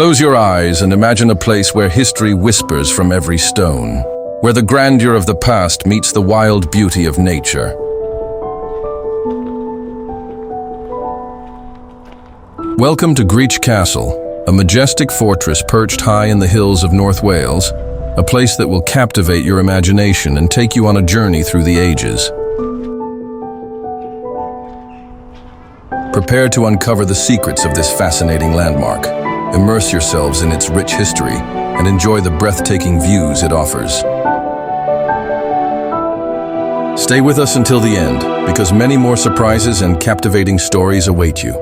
Close your eyes and imagine a place where history whispers from every stone, where the grandeur of the past meets the wild beauty of nature. Welcome to Gwrych Castle, a majestic fortress perched high in the hills of North Wales, a place that will captivate your imagination and take you on a journey through the ages. Prepare to uncover the secrets of this fascinating landmark. Immerse yourselves in its rich history and enjoy the breathtaking views it offers. Stay with us until the end, because many more surprises and captivating stories await you.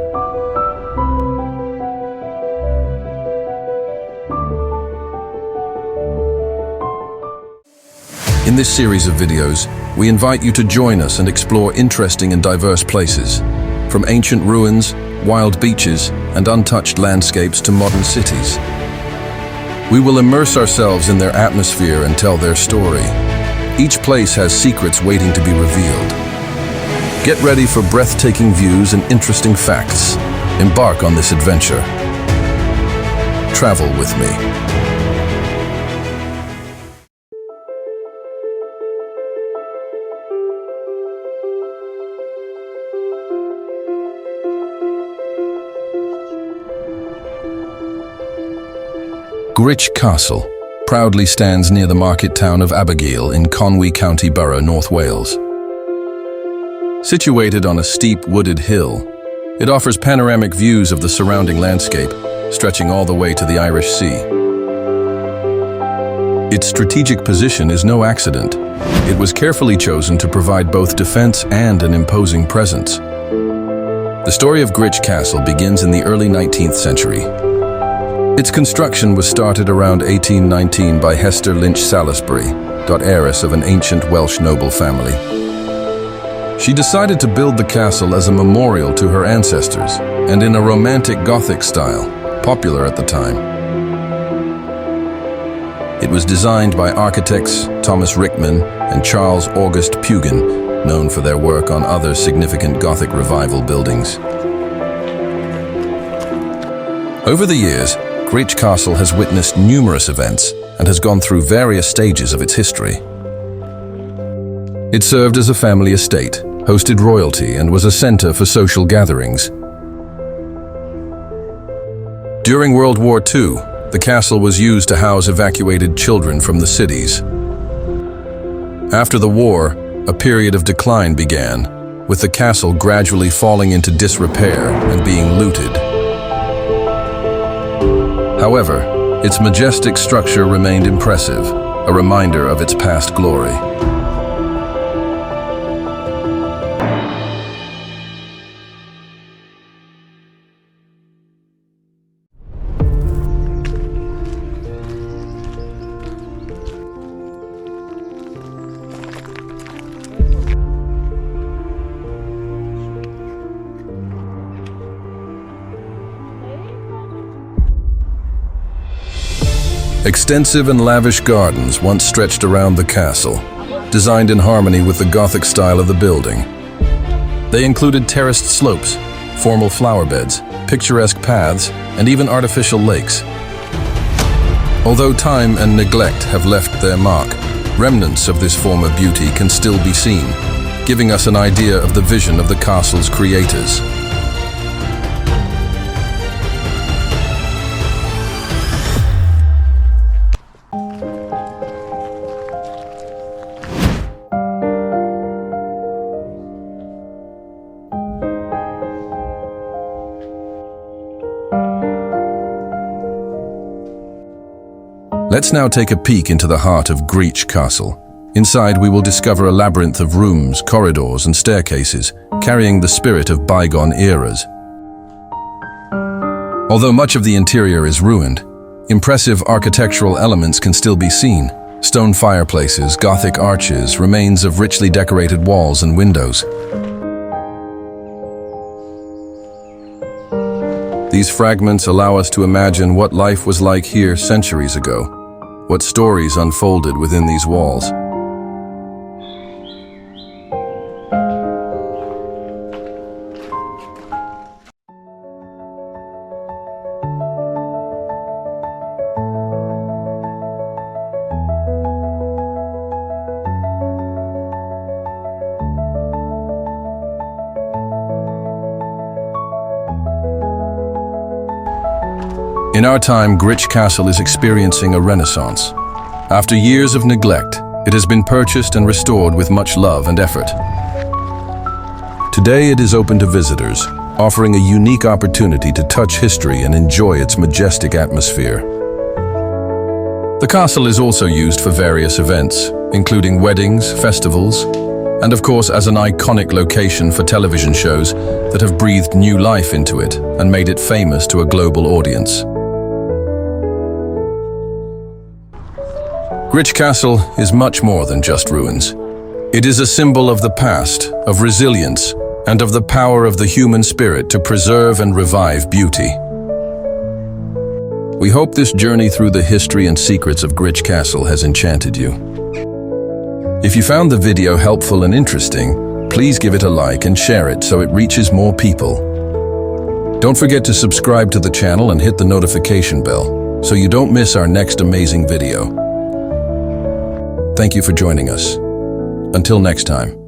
In this series of videos, we invite you to join us and explore interesting and diverse places. From ancient ruins, wild beaches, and untouched landscapes to modern cities. We will immerse ourselves in their atmosphere and tell their story. Each place has secrets waiting to be revealed. Get ready for breathtaking views and interesting facts. Embark on this adventure. Travel with me. Gwrych Castle proudly stands near the market town of Abergele in Conwy County Borough, North Wales. Situated on a steep wooded hill, it offers panoramic views of the surrounding landscape, stretching all the way to the Irish Sea. Its strategic position is no accident. It was carefully chosen to provide both defense and an imposing presence. The story of Gwrych Castle begins in the early 19th century. Its construction was started around 1819 by Hester Lynch Salusbury, heiress of an ancient Welsh noble family. She decided to build the castle as a memorial to her ancestors, and in a romantic Gothic style, popular at the time. It was designed by architects Thomas Rickman and Charles August Pugin, known for their work on other significant Gothic revival buildings. Over the years, Gwrych Castle has witnessed numerous events and has gone through various stages of its history. It served as a family estate, hosted royalty, and was a center for social gatherings. During World War II, the castle was used to house evacuated children from the cities. After the war, a period of decline began, with the castle gradually falling into disrepair and being looted. However, its majestic structure remained impressive, a reminder of its past glory. Extensive and lavish gardens once stretched around the castle, designed in harmony with the Gothic style of the building. They included terraced slopes, formal flower beds, picturesque paths, and even artificial lakes. Although time and neglect have left their mark, remnants of this former beauty can still be seen, giving us an idea of the vision of the castle's creators. Let's now take a peek into the heart of Gwrych Castle. Inside, we will discover a labyrinth of rooms, corridors, and staircases, carrying the spirit of bygone eras. Although much of the interior is ruined, impressive architectural elements can still be seen. Stone fireplaces, Gothic arches, remains of richly decorated walls and windows. These fragments allow us to imagine what life was like here centuries ago. What stories unfolded within these walls. In our time, Gwrych Castle is experiencing a renaissance. After years of neglect, it has been purchased and restored with much love and effort. Today it is open to visitors, offering a unique opportunity to touch history and enjoy its majestic atmosphere. The castle is also used for various events, including weddings, festivals, and of course as an iconic location for television shows that have breathed new life into it and made it famous to a global audience. Gwrych Castle is much more than just ruins. It is a symbol of the past, of resilience, and of the power of the human spirit to preserve and revive beauty. We hope this journey through the history and secrets of Gwrych Castle has enchanted you. If you found the video helpful and interesting, please give it a like and share it so it reaches more people. Don't forget to subscribe to the channel and hit the notification bell so you don't miss our next amazing video. Thank you for joining us. Until next time.